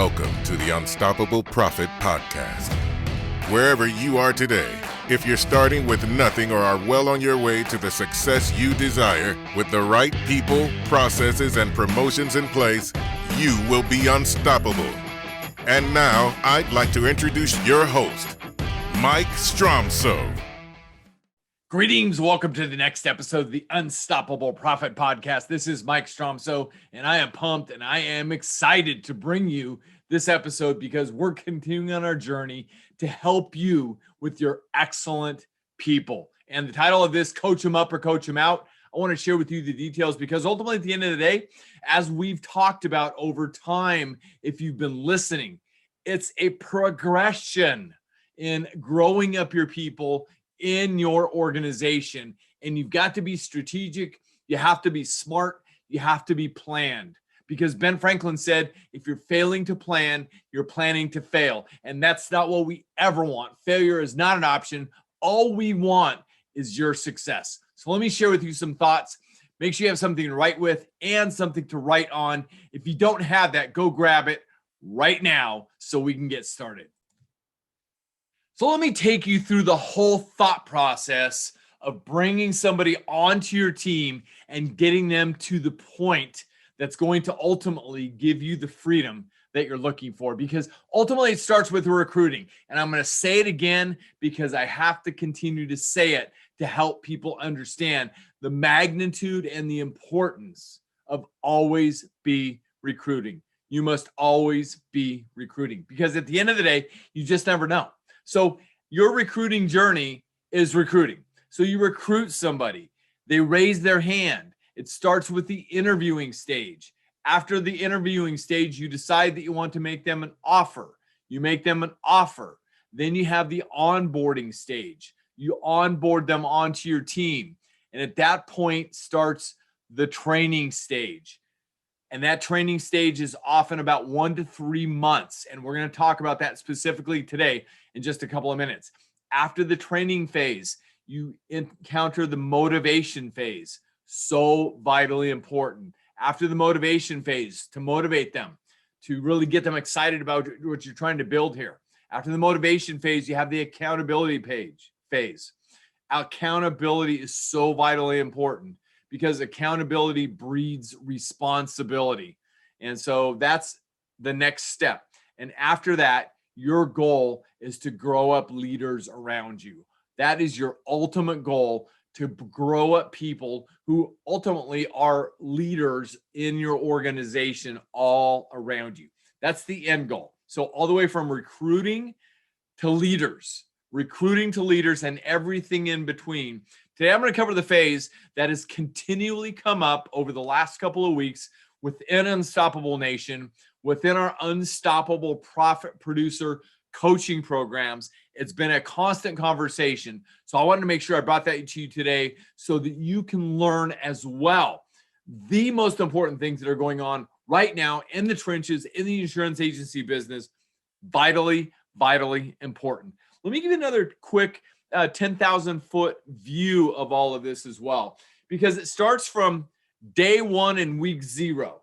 Welcome to the Unstoppable Profit Podcast. Wherever you are today, if you're starting with nothing or are well on your way to the success you desire, with the right people, processes, and promotions in place, you will be unstoppable. And now, I'd like to introduce your host, Mike Stromsoe. Greetings. Welcome to the next episode of the Unstoppable Profit Podcast. This is Mike Stromsoe, and I am pumped and I am excited to bring you this episode because we're continuing on our journey to help you with your excellent people. And the title of this, Coach Them Up or Coach Them Out, I want to share with you the details because ultimately at the end of the day, as we've talked about over time, if you've been listening, it's a progression in growing up your people in your organization. And you've got to be strategic. You have to be smart. You have to be planned. Because Ben Franklin said, if you're failing to plan, you're planning to fail. And that's not what we ever want. Failure is not an option. All we want is your success. So let me share with you some thoughts. Make sure you have something to write with and something to write on. If you don't have that, go grab it right now so we can get started. So let me take you through the whole thought process of bringing somebody onto your team and getting them to the point that's going to ultimately give you the freedom that you're looking for. Because ultimately it starts with recruiting. And I'm going to say it again because I have to continue to say it to help people understand the magnitude and the importance of always be recruiting. You must always be recruiting because at the end of the day, you just never know. So your recruiting journey is recruiting. So you recruit somebody, they raise their hand. It starts with the interviewing stage. After the interviewing stage, you decide that you want to make them an offer. You make them an offer. Then you have the onboarding stage. You onboard them onto your team. And at that point starts the training stage. And that training stage is often about 1 to 3 months. And we're going to talk about that specifically today in just a couple of minutes. After the training phase, you encounter the motivation phase. So vitally important. After the motivation phase, to motivate them, to really get them excited about what you're trying to build here. After the motivation phase, you have the accountability phase. Accountability is so vitally important, because accountability breeds responsibility. And so that's the next step. And after that, your goal is to grow up leaders around you. That is your ultimate goal, to grow up people who ultimately are leaders in your organization all around you. That's the end goal. So all the way from recruiting to leaders and everything in between. Today, I'm going to cover the phase that has continually come up over the last couple of weeks within Unstoppable Nation, within our Unstoppable Profit Producer coaching programs. It's been a constant conversation. So I wanted to make sure I brought that to you today so that you can learn as well the most important things that are going on right now in the trenches, in the insurance agency business. Vitally, vitally important. Let me give you another quick 10,000 foot view of all of this as well, because it starts from day one in week 0.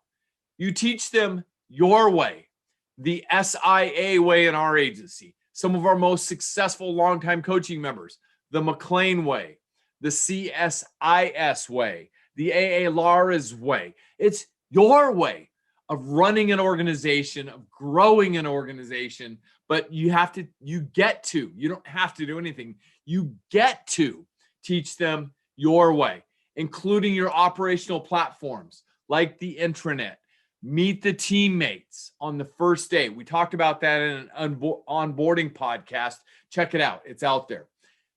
You teach them your way, the SIA way in our agency. Some of our most successful longtime coaching members, the McLean way, the CSIS way, the AA Lara's way. It's your way of running an organization, of growing an organization, but you don't have to do anything. You get to teach them your way, including your operational platforms like the intranet. Meet the teammates on the first day. We talked about that in an onboarding podcast. Check it out. It's out there.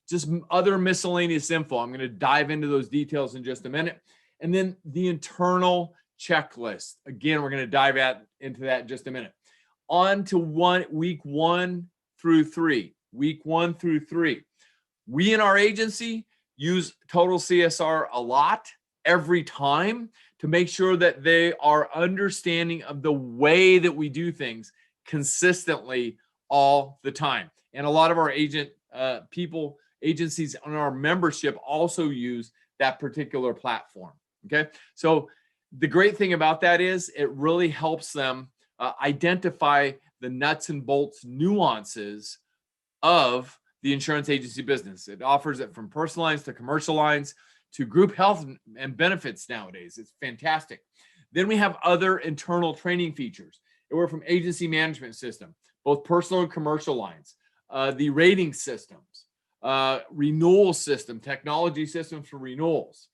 Just other miscellaneous info. I'm going to dive into those details in just a minute. And then the internal checklist. Again, we're going to dive into that in just a minute. On to week 1 through 3. Week 1 through 3. We in our agency use Total CSR a lot every time to make sure that they are understanding of the way that we do things consistently all the time. And a lot of our agencies on our membership also use that particular platform. Okay. So the great thing about that is it really helps them identify the nuts and bolts nuances of the insurance agency business. It offers it from personal lines to commercial lines to group health and benefits nowadays. It's fantastic. Then we have other internal training features. We're from agency management system, both personal and commercial lines, the rating systems, renewal system, technology systems for renewals,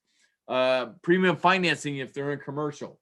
premium financing if they're in commercial,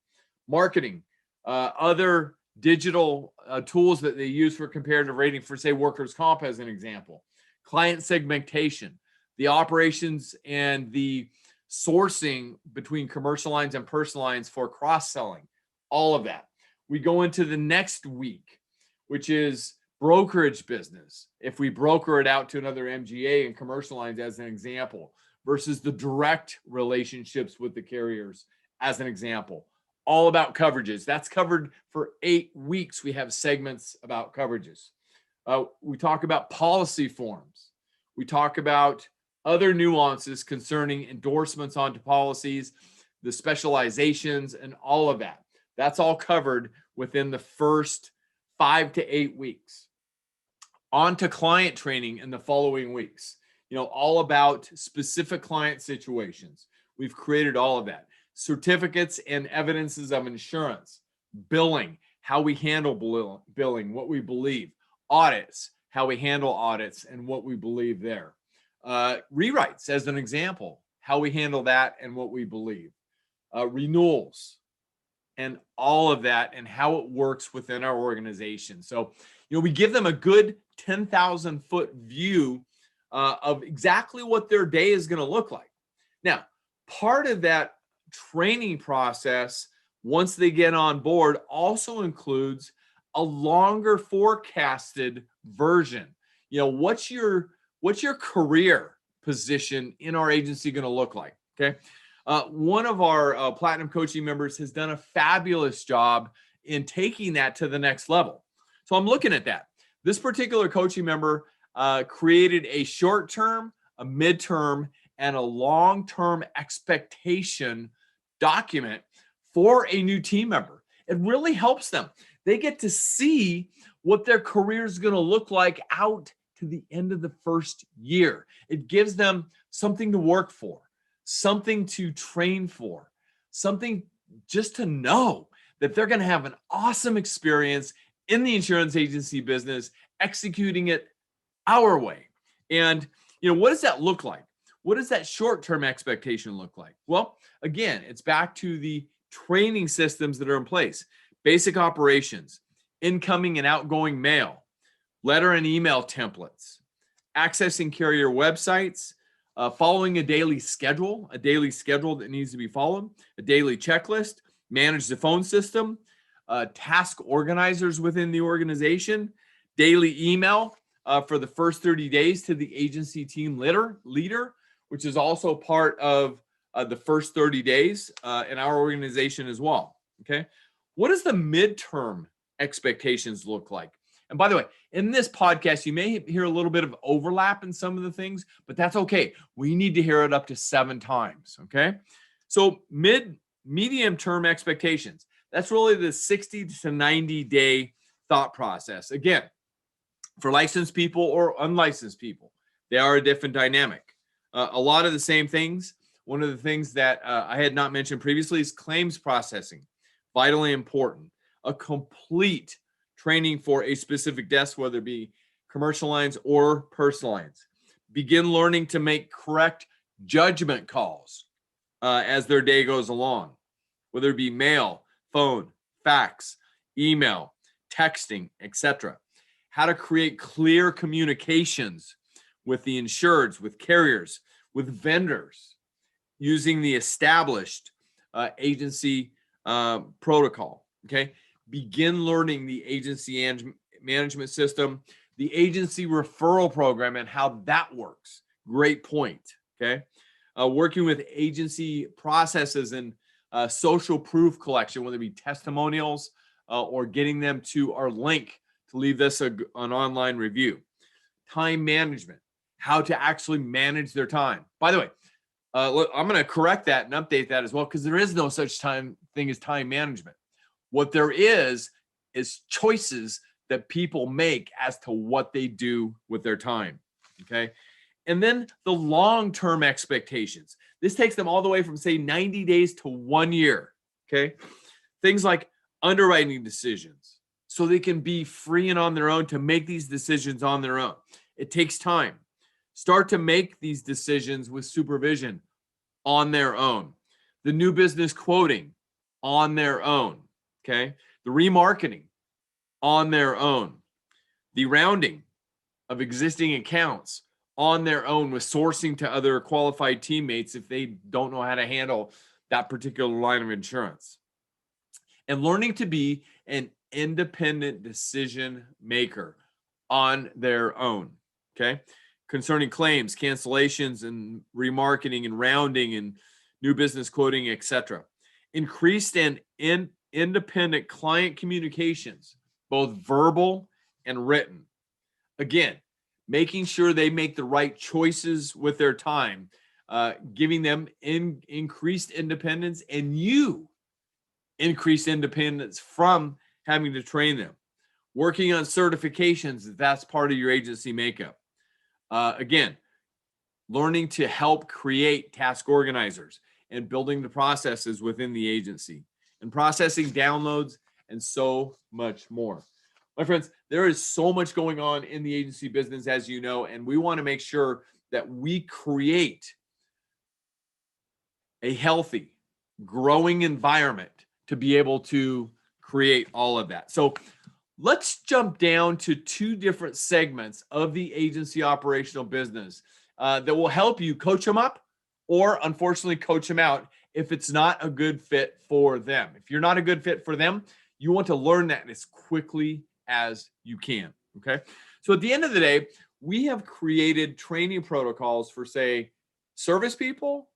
marketing, other digital tools that they use for comparative rating for, say, workers' comp as an example, client segmentation, the operations and the sourcing between commercial lines and personal lines for cross-selling, all of that. We go into the next week, which is brokerage business. If we broker it out to another MGA and commercial lines as an example, versus the direct relationships with the carriers as an example. All about coverages. That's covered for 8 weeks. We have segments about coverages. We talk about policy forms. We talk about other nuances concerning endorsements onto policies, the specializations, and all of that. That's all covered within the first 5 to 8 weeks. On to client training in the following weeks. All about specific client situations. We've created all of that. Certificates and evidences of insurance, billing, how we handle billing, what we believe, audits, how we handle audits and what we believe there. Rewrites, as an example, how we handle that and what we believe. Renewals and all of that and how it works within our organization. So, we give them a good 10,000-foot view of exactly what their day is going to look like. Now, part of that training process, once they get on board, also includes a longer forecasted version. What's your career position in our agency going to look like? Okay. One of our platinum coaching members has done a fabulous job in taking that to the next level. So I'm looking at that. This particular coaching member created a short-term, a midterm, and a long-term expectation document for a new team member. It really helps them. They get to see what their career is going to look like out to the end of the first year. It gives them something to work for, something to train for, something just to know that they're going to have an awesome experience in the insurance agency business, executing it our way. And, what does that look like? What does that short-term expectation look like? Well, again, it's back to the training systems that are in place. Basic operations, incoming and outgoing mail, letter and email templates, accessing carrier websites, following a daily schedule that needs to be followed, a daily checklist, manage the phone system, task organizers within the organization, daily email for the first 30 days to the agency team leader, which is also part of the first 30 days in our organization as well. Okay. What does the midterm expectations look like? And by the way, in this podcast, you may hear a little bit of overlap in some of the things, but that's okay. We need to hear it up to 7 times. Okay. So medium term expectations. That's really the 60 to 90 day thought process. Again, for licensed people or unlicensed people, they are a different dynamic. A lot of the same things. One of the things that I had not mentioned previously is claims processing. Vitally important. A complete training for a specific desk, whether it be commercial lines or personal lines. Begin learning to make correct judgment calls as their day goes along, whether it be mail, phone, fax, email, texting, etc. How to create clear communications with the insureds, with carriers, with vendors, using the established agency protocol. Okay. Begin learning the agency management system, the agency referral program, and how that works. Great point. Okay. Working with agency processes and social proof collection, whether it be testimonials or getting them to our link to leave this an online review. Time management, how to actually manage their time. By the way, look, I'm going to correct that and update that as well, because there is no such thing as time management. What there is is choices that people make as to what they do with their time. Okay. And then the long-term expectations. This takes them all the way from, say, 90 days to 1 year. Okay. Things like underwriting decisions, so they can be free and on their own to make these decisions on their own. It takes time. Start to make these decisions with supervision on their own. The new business quoting on their own. Okay. The remarketing on their own. The rounding of existing accounts on their own, with sourcing to other qualified teammates if they don't know how to handle that particular line of insurance. And learning to be an independent decision maker on their own. Okay. Concerning claims, cancellations, and remarketing and rounding and new business quoting, etc. Increased and independent client communications, both verbal and written. Again, making sure they make the right choices with their time, giving them increased independence, and you increased independence from having to train them. Working on certifications, that's part of your agency makeup. Again, learning to help create task organizers and building the processes within the agency and processing downloads and so much more. My friends, there is so much going on in the agency business, as you know, and we want to make sure that we create a healthy, growing environment to be able to create all of that. So let's jump down to two different segments of the agency operational business that will help you coach them up or, unfortunately, coach them out if it's not a good fit for them. If you're not a good fit for them, you want to learn that as quickly as you can. Okay. So at the end of the day, we have created training protocols for, say, service people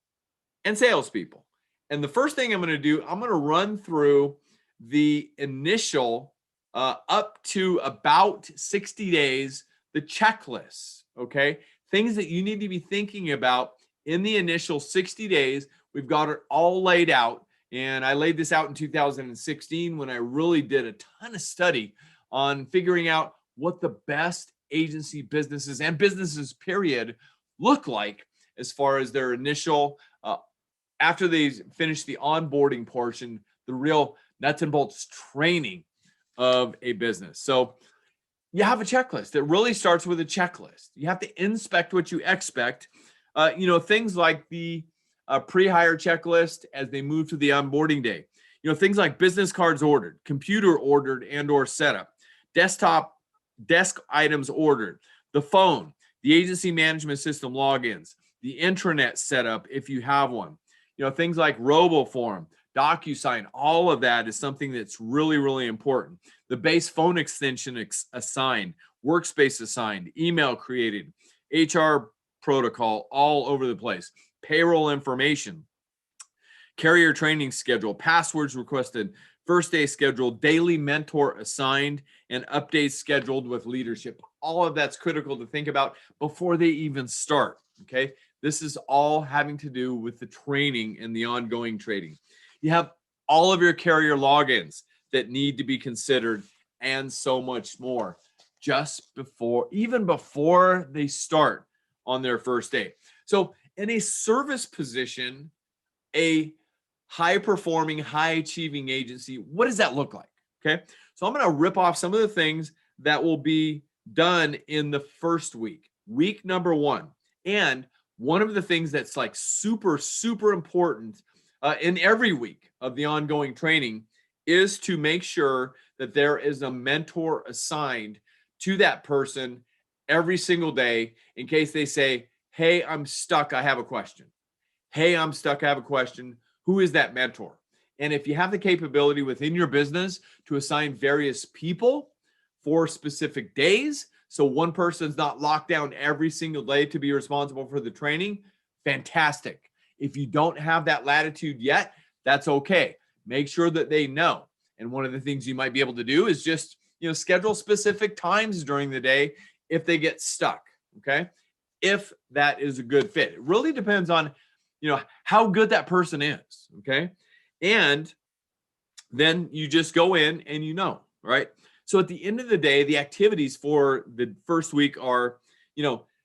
and salespeople. And the first thing I'm going to do, I'm going to run through the initial up to about 60 days, the checklists. Okay. Things that you need to be thinking about in the initial 60 days. We've got it all laid out. And I laid this out in 2016 when I really did a ton of study on figuring out what the best agency businesses and businesses, period, look like as far as their initial, after they finish the onboarding portion, the real nuts and bolts training of a business. So you have a checklist. It really starts with a checklist. You have to inspect what you expect. Things like the pre-hire checklist as they move to the onboarding day. Things like business cards ordered, computer ordered and or set up, desk items ordered, the phone, the agency management system logins, the intranet setup if you have one. Things like RoboForm, DocuSign, all of that is something that's really, really important. The base phone extension assigned, workspace assigned, email created, HR protocol all over the place, payroll information, carrier training schedule, passwords requested, first day schedule, daily mentor assigned, and updates scheduled with leadership. All of that's critical to think about before they even start. Okay. This is all having to do with the training and the ongoing training. You have all of your carrier logins that need to be considered and so much more even before they start on their first day. So in a service position, a high-performing, high-achieving agency, what does that look like? Okay, so I'm going to rip off some of the things that will be done in the first week, week number 1. And one of the things that's like super, super important in every week of the ongoing training is to make sure that there is a mentor assigned to that person every single day in case they say, hey, I'm stuck, I have a question. Hey, I'm stuck, I have a question. Who is that mentor? And if you have the capability within your business to assign various people for specific days, so one person's not locked down every single day to be responsible for the training, fantastic. If you don't have that latitude yet, that's okay. Make sure that they know. And one of the things you might be able to do is just, schedule specific times during the day if they get stuck, okay? If that is a good fit. It really depends on, how good that person is, okay? And then you just go in and right? So at the end of the day, the activities for the first week are,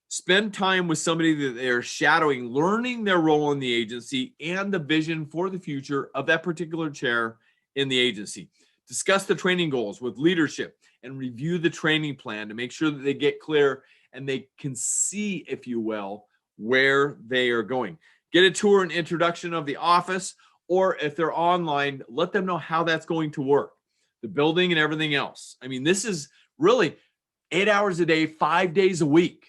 spend time with somebody that they're shadowing, learning their role in the agency and the vision for the future of that particular chair in the agency. Discuss the training goals with leadership and review the training plan to make sure that they get clear and they can see, if you will, where they are going. Get a tour and introduction of the office, or if they're online, let them know how that's going to work, the building and everything else. I mean, this is really 8 hours a day, 5 days a week.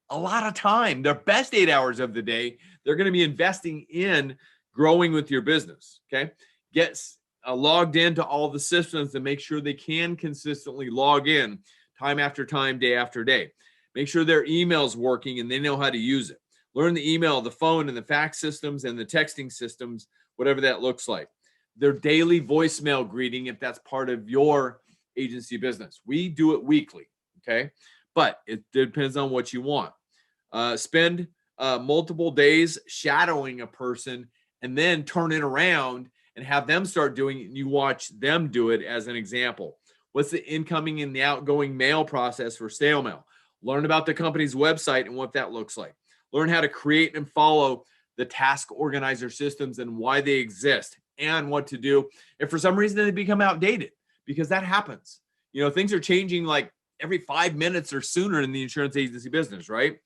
A lot of time. Their best 8 hours of the day, they're going to be investing in growing with your business. Okay. Get logged into all the systems and make sure they can consistently log in time after time, day after day. Make sure their email's working and they know how to use it. Learn the email, the phone, and the fax systems and the texting systems, whatever that looks like. Their daily voicemail greeting, if that's part of your agency business. We do it weekly, okay? But it depends on what you want. Spend multiple days shadowing a person and then turn it around and have them start doing it, and you watch them do it as an example. What's the incoming and the outgoing mail process for snail mail? Learn about the company's website and what that looks like. Learn how to create and follow the task organizer systems and why they exist and what to do if for some reason they become outdated, because that happens. Things are changing like every 5 minutes or sooner in the insurance agency business, right?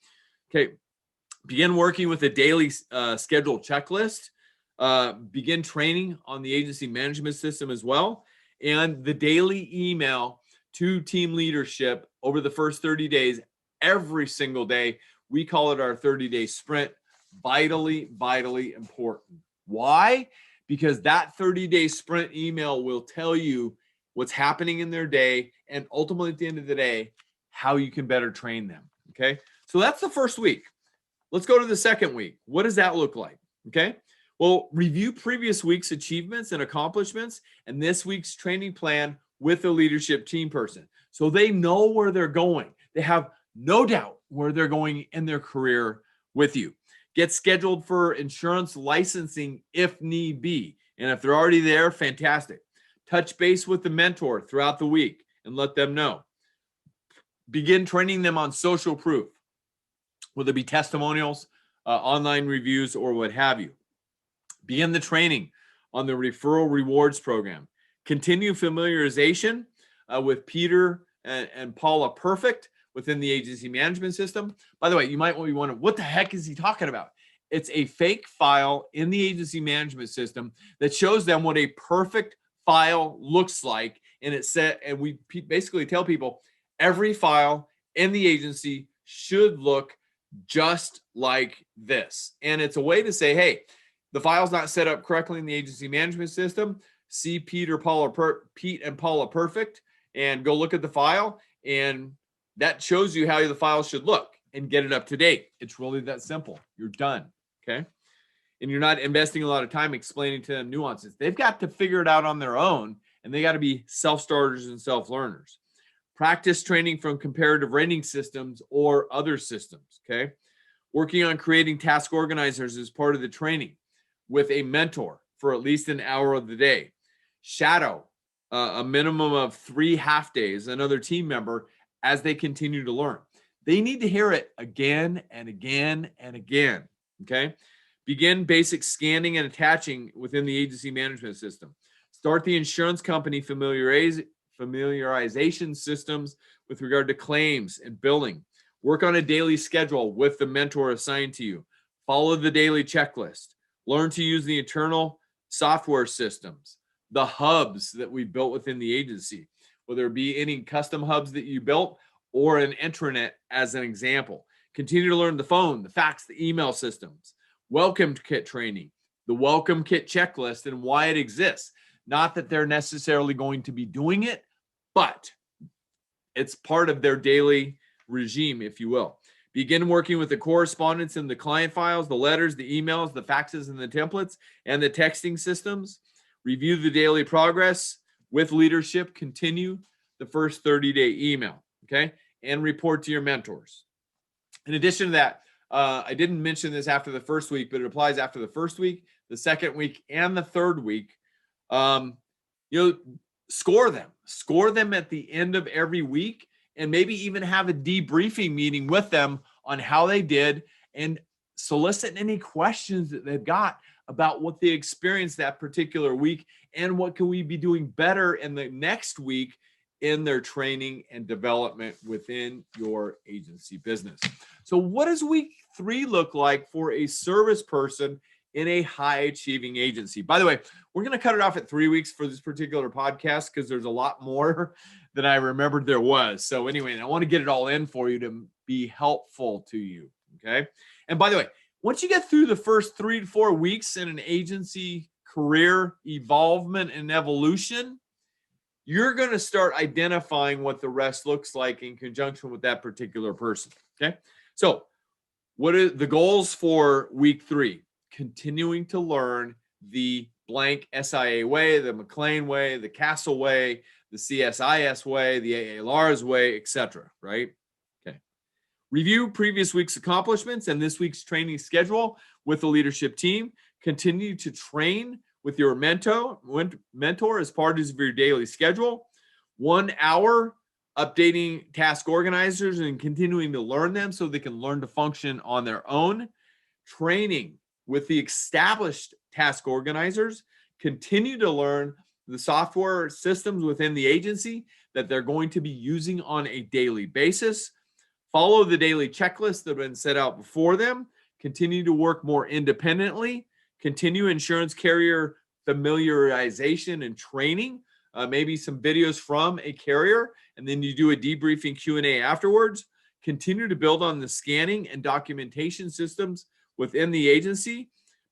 Okay. Begin working with a daily schedule checklist. Begin training on the agency management system as well, and the daily email to team leadership over the first 30 days, every single day. We call it our 30-day sprint. Vitally, vitally important. Why? Because that 30-day sprint email will tell you what's happening in their day, and ultimately at the end of the day, how you can better train them. Okay. So that's the first week. Let's go to the second week. What does that look like? Okay. Well, review previous week's achievements and accomplishments and this week's training plan with a leadership team person, so they know where they're going. They have no doubt where they're going in their career with you. Get scheduled for insurance licensing if need be. And if they're already there, fantastic. Touch base with the mentor throughout the week and let them know. Begin training them on social proof, whether it be testimonials, online reviews, or what have you. Begin the training on the referral rewards program. Continue familiarization with Peter and Paula Perfect within the agency management system. By the way, you might be wondering, what the heck is he talking about? It's a fake file in the agency management system that shows them what a perfect file looks like. And we basically tell people every file in the agency should look just like this. And it's a way to say, hey, the file's not set up correctly in the agency management system. See Pete and Paula Perfect and go look at the file. And that shows you how the file should look and get it up to date. It's really that simple. You're done. Okay. And you're not investing a lot of time explaining to them nuances. They've got to figure it out on their own, and they got to be self-starters and self-learners. Practice training from comparative rating systems or other systems. Okay. Working on creating task organizers as part of the training with a mentor for at least an hour of the day. Shadow a minimum of 3 half days, another team member, as they continue to learn. They need to hear it again and again and again. Okay. Begin basic scanning and attaching within the agency management system. Start the insurance company familiarization systems with regard to claims and billing. Work on a daily schedule with the mentor assigned to you. Follow the daily checklist. Learn to use the internal software systems, the hubs that we built within the agency, whether it be any custom hubs that you built or an intranet as an example. Continue to learn the phone, the fax, the email systems. Welcome kit training, the welcome kit checklist and why it exists. Not that they're necessarily going to be doing it, but it's part of their daily regime, if you will. Begin working with the correspondence in the client files, the letters, the emails, the faxes, and the templates, and the texting systems. Review the daily progress with leadership. Continue the first 30-day email, okay? And report to your mentors. In addition to that, I didn't mention this after the first week, but it applies after the first week, the second week, and the third week. Score them at the end of every week, and maybe even have a debriefing meeting with them on how they did, and solicit any questions that they've got about what they experienced that particular week and what can we be doing better in the next week in their training and development within your agency business. So what does week 3 look like for a service person in a high achieving agency? By the way, we're going to cut it off at 3 weeks for this particular podcast because there's a lot more than I remembered there was. So anyway, I want to get it all in for you to be helpful to you. Okay. And by the way, once you get through the first 3 to 4 weeks in an agency career evolvement and evolution, you're going to start identifying what the rest looks like in conjunction with that particular person. Okay. So what are the goals for week 3? Continuing to learn the blank SIA way, the McLean way, the Castle way, the CSIS way, the AALARS way, etc. Right? Okay. Review previous week's accomplishments and this week's training schedule with the leadership team. Continue to train with your mentor as part of your daily schedule. 1 hour updating task organizers and continuing to learn them so they can learn to function on their own. Training with the established task organizers. Continue to learn the software systems within the agency that they're going to be using on a daily basis. Follow the daily checklists that have been set out before them. Continue to work more independently. Continue insurance carrier familiarization and training. Maybe some videos from a carrier, and then you do a debriefing Q&A afterwards. Continue to build on the scanning and documentation systems within the agency.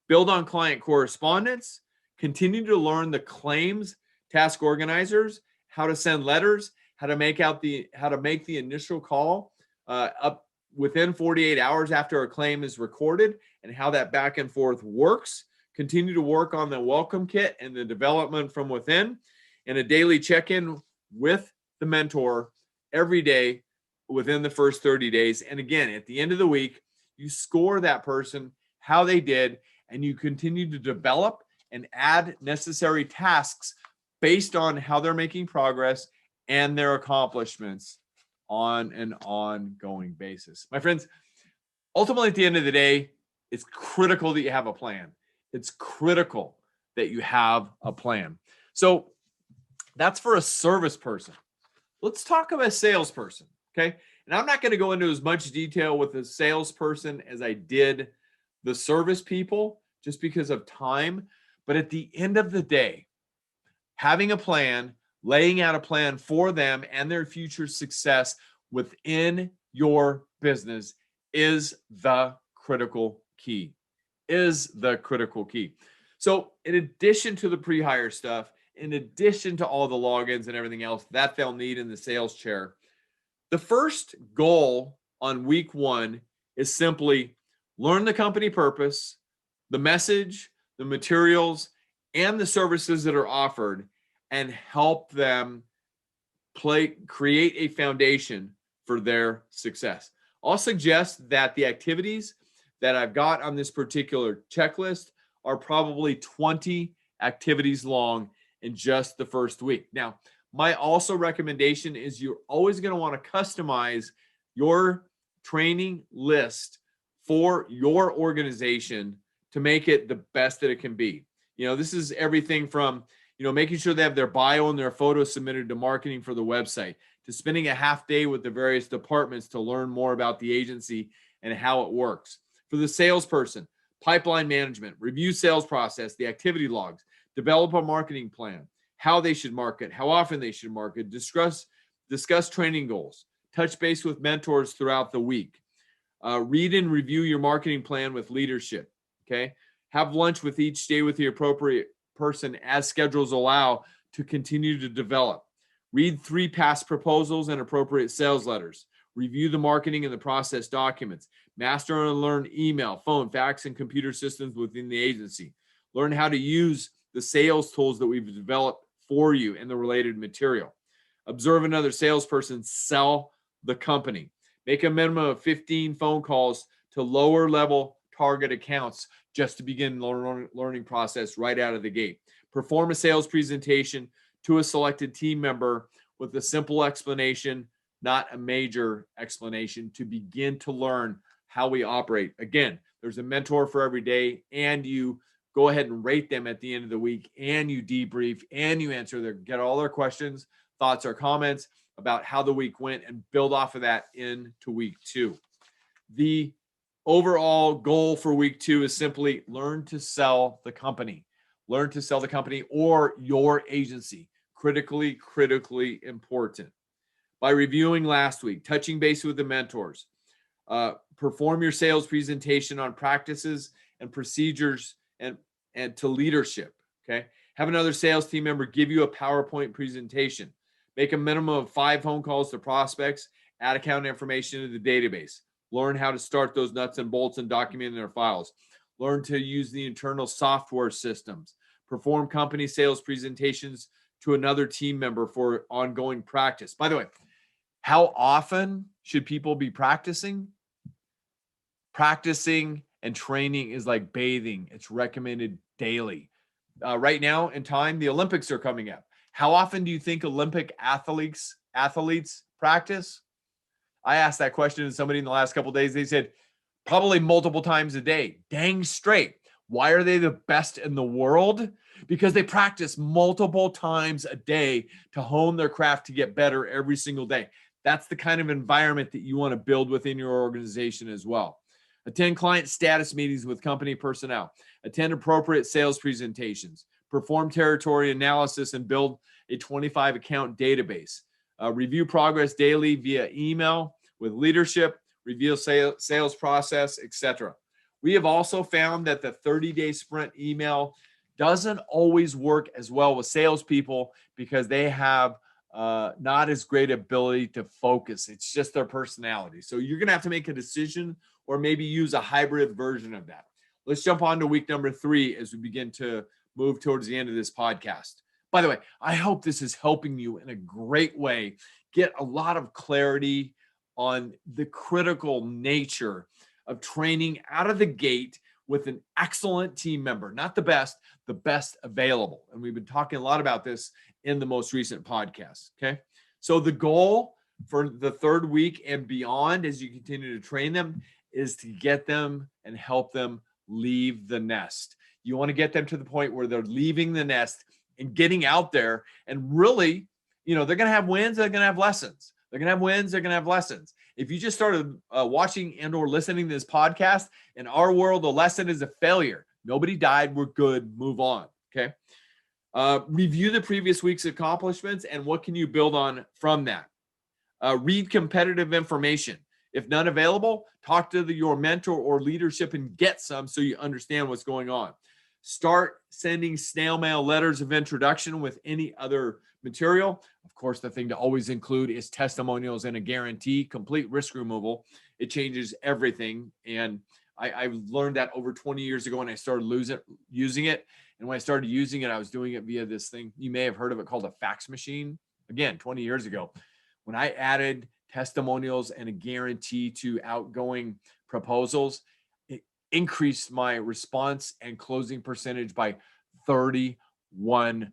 Build on client correspondence. Continue to learn the claims task organizers, how to send letters, how to make the initial call up within 48 hours after a claim is recorded, and how that back and forth works. Continue to work on the welcome kit and the development from within, and a daily check-in with the mentor every day within the first 30 days. And again, at the end of the week, you score that person, how they did, and you continue to develop and add necessary tasks based on how they're making progress and their accomplishments on an ongoing basis. My friends, ultimately at the end of the day, it's critical that you have a plan. It's critical that you have a plan. So that's for a service person. Let's talk about a salesperson, okay? And I'm not going to go into as much detail with the salesperson as I did the service people just because of time. But at the end of the day, having a plan, laying out a plan for them and their future success within your business is the critical key. So in addition to the pre-hire stuff, in addition to all the logins and everything else that they'll need in the sales chair, the first goal on week 1 is simply learn the company purpose, the message, the materials, and the services that are offered, and help them create a foundation for their success. I'll suggest that the activities that I've got on this particular checklist are probably 20 activities long in just the first week. Now, my also recommendation is you're always going to want to customize your training list for your organization to make it the best that it can be. This is everything from, making sure they have their bio and their photos submitted to marketing for the website, to spending a half day with the various departments to learn more about the agency and how it works. For the salesperson, pipeline management, review sales process, the activity logs, develop a marketing plan, how they should market, how often they should market, discuss training goals, touch base with mentors throughout the week, read and review your marketing plan with leadership, okay? Have lunch with each day with the appropriate person as schedules allow to continue to develop. Read 3 past proposals and appropriate sales letters. Review the marketing and the process documents. Master and learn email, phone, fax, and computer systems within the agency. Learn how to use the sales tools that we've developed for you and the related material. Observe another salesperson sell the company. Make a minimum of 15 phone calls to lower level target accounts just to begin the learning process right out of the gate. Perform a sales presentation to a selected team member with a simple explanation, not a major explanation, to begin to learn how we operate. Again, there's a mentor for every day, and you go ahead and rate them at the end of the week, and you debrief, and you get all their questions, thoughts, or comments about how the week went, and build off of that into week 2. The overall goal for week 2 is simply learn to sell the company. Learn to sell the company or your agency. Critically important. By reviewing last week, touching base with the mentors, perform your sales presentation on practices and procedures and to leadership. Okay. Have another sales team member give you a PowerPoint presentation. Make a minimum of 5 phone calls to prospects. Add account information to the database. Learn how to start those nuts and bolts and document in their files. Learn to use the internal software systems. Perform company sales presentations to another team member for ongoing practice. By the way, how often should people be practicing? Practicing and training is like bathing. It's recommended daily. Right now in time, the Olympics are coming up. How often do you think Olympic athletes practice? I asked that question to somebody in the last couple of days. They said probably multiple times a day. Dang straight. Why are they the best in the world? Because they practice multiple times a day to hone their craft to get better every single day. That's the kind of environment that you want to build within your organization as well. Attend client status meetings with company personnel. Attend appropriate sales presentations. Perform territory analysis and build a 25 account database. Review progress daily via email with leadership, review sales process, etc. We have also found that the 30-day sprint email doesn't always work as well with salespeople because they have not as great ability to focus. It's just their personality. So you're going to have to make a decision or maybe use a hybrid version of that. Let's jump on to week number 3 as we begin to move towards the end of this podcast. By the way, I hope this is helping you in a great way get a lot of clarity on the critical nature of training out of the gate with an excellent team member, not the best available. And we've been talking a lot about this in the most recent podcast. Okay. So the goal for the 3rd week and beyond, as you continue to train them, is to get them and help them leave the nest. You want to get them to the point where they're leaving the nest and getting out there and really, they're going to have wins, they're going to have lessons. They're going to have wins, they're going to have lessons. If you just started watching and or listening to this podcast, in our world, the lesson is a failure. Nobody died, we're good, move on, okay? Review the previous week's accomplishments and what can you build on from that. Read competitive information. If none available, talk to your mentor or leadership and get some so you understand what's going on. Start sending snail mail letters of introduction with any other material. Of course, the thing to always include is testimonials and a guarantee, complete risk removal. It changes everything. And I learned that over 20 years ago when I started using it. And when I started using it, I was doing it via this thing. You may have heard of it called a fax machine. Again, 20 years ago, when I added testimonials and a guarantee to outgoing proposals, it increased my response and closing percentage by 31%.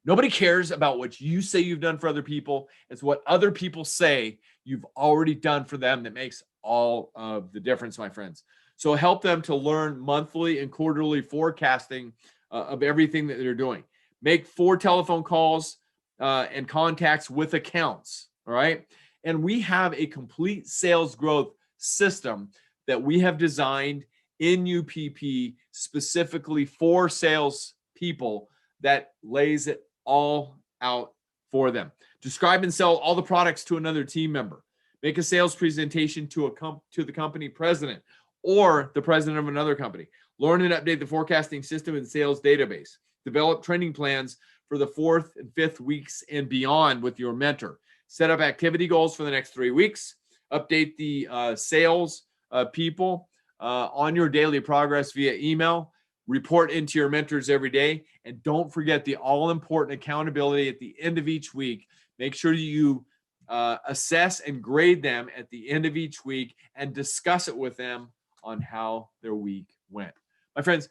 Nobody cares about what you say you've done for other people. It's what other people say you've already done for them that makes all of the difference, my friends. So help them to learn monthly and quarterly forecasting of everything that they're doing. Make 4 telephone calls and contacts with accounts. All right. And we have a complete sales growth system that we have designed in UPP specifically for sales people that lays it all out for them. Describe and sell all the products to another team member. Make a sales presentation to the company president or the president of another company. Learn and update the forecasting system and sales database. Develop training plans for the 4th and 5th weeks and beyond with your mentor. Set up activity goals for the next 3 weeks. Update the sales people on your daily progress via email. Report into your mentors every day. And don't forget the all-important accountability at the end of each week. Make sure you assess and grade them at the end of each week and discuss it with them on how their week went. My friends,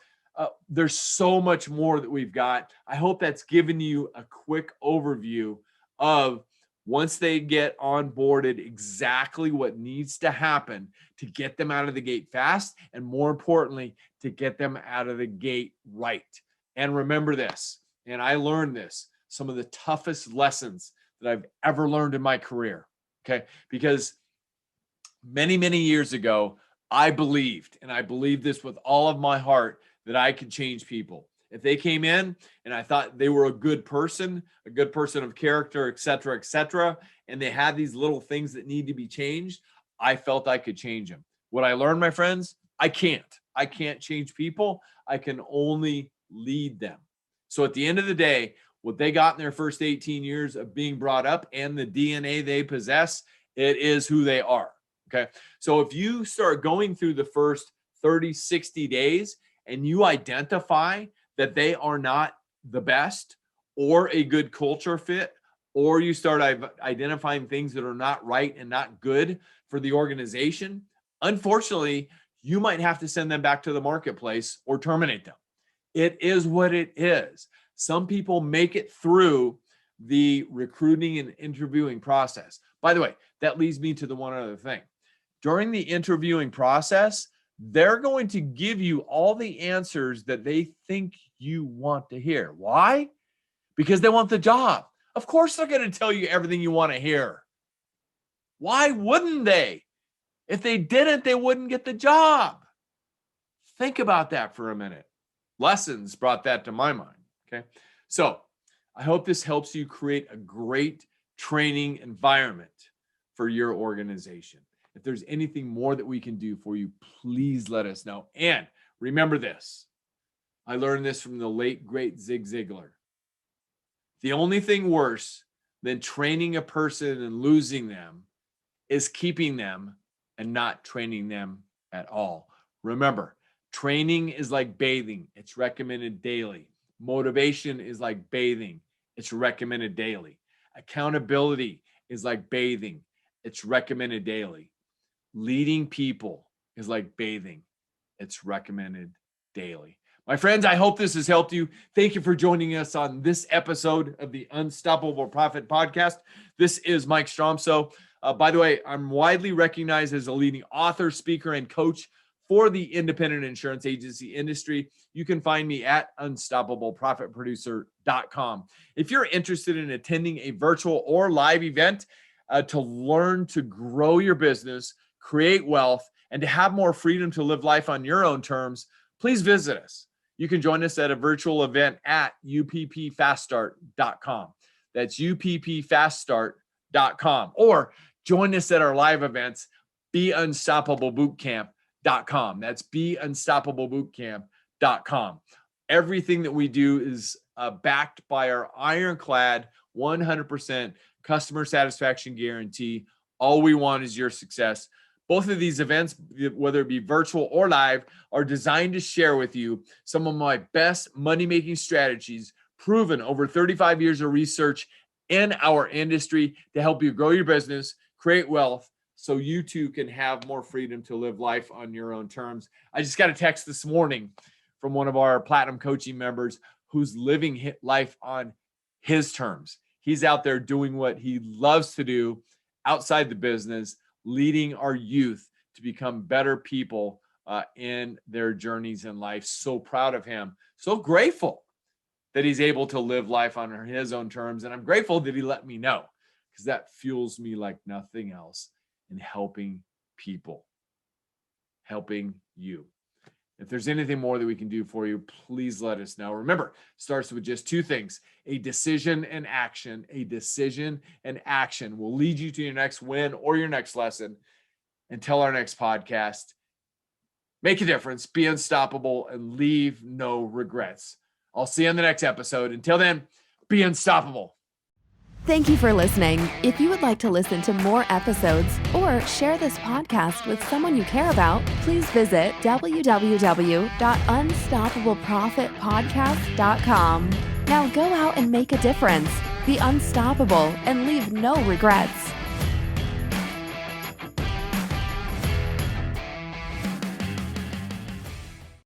There's so much more that we've got. I hope that's given you a quick overview of once they get onboarded, exactly what needs to happen to get them out of the gate fast, and more importantly, to get them out of the gate right. And remember this, and I learned this, some of the toughest lessons that I've ever learned in my career, okay? Because many, many years ago, I believed, and I believed this with all of my heart, that I could change people. If they came in and I thought they were a good person of character, et cetera, and they had these little things that need to be changed, I felt I could change them. What I learned, my friends, I can't change people. I can only lead them. So at the end of the day, what they got in their first 18 years of being brought up and the DNA they possess, it is who they are. Okay. So if you start going through the first 30, 60 days and you identify that they are not the best or a good culture fit, or you start identifying things that are not right and not good for the organization, unfortunately, you might have to send them back to the marketplace or terminate them. It is what it is. Some people make it through the recruiting and interviewing process. By the way, that leads me to the one other thing. During the interviewing process, they're going to give you all the answers that they think you want to hear. Why? Because they want the job. Of course, they're going to tell you everything you want to hear. Why wouldn't they? If they didn't, they wouldn't get the job. Think about that for a minute. Lessons brought that to my mind. Okay. So I hope this helps you create a great training environment for your organization. If there's anything more that we can do for you, please let us know. And remember this, I learned this from the late, great Zig Ziglar. The only thing worse than training a person and losing them is keeping them and not training them at all. Remember, training is like bathing. It's recommended daily. Motivation is like bathing. It's recommended daily. Accountability is like bathing. It's recommended daily. Leading people is like bathing. It's recommended daily. My friends, I hope this has helped you. Thank you for joining us on this episode of the Unstoppable Profit Podcast. This is Mike Stromsoe. By the way, I'm widely recognized as a leading author, speaker, and coach for the independent insurance agency industry. You can find me at unstoppableprofitproducer.com. If you're interested in attending a virtual or live event to learn to grow your business, create wealth, and to have more freedom to live life on your own terms, please visit us. You can join us at a virtual event at uppfaststart.com. That's uppfaststart.com. Or join us at our live events, beunstoppablebootcamp.com. That's beunstoppablebootcamp.com. Everything that we do is backed by our ironclad 100% customer satisfaction guarantee. All we want is your success. Both of these events, whether it be virtual or live, are designed to share with you some of my best money-making strategies proven over 35 years of research in our industry to help you grow your business, create wealth, so you too can have more freedom to live life on your own terms. I just got a text this morning from one of our Platinum Coaching members who's living life on his terms. He's out there doing what he loves to do outside the business, leading our youth to become better people in their journeys in life. So proud of him. So grateful that he's able to live life on his own terms. And I'm grateful that he let me know, because that fuels me like nothing else in helping people, helping you. If there's anything more that we can do for you, please let us know. Remember, it starts with just two things: a decision and action. A decision and action will lead you to your next win or your next lesson. Until our next podcast, make a difference, be unstoppable, and leave no regrets. I'll see you on the next episode. Until then, be unstoppable. Thank you for listening. If you would like to listen to more episodes or share this podcast with someone you care about, please visit www.unstoppableprofitpodcast.com. Now go out and make a difference. Be unstoppable and leave no regrets.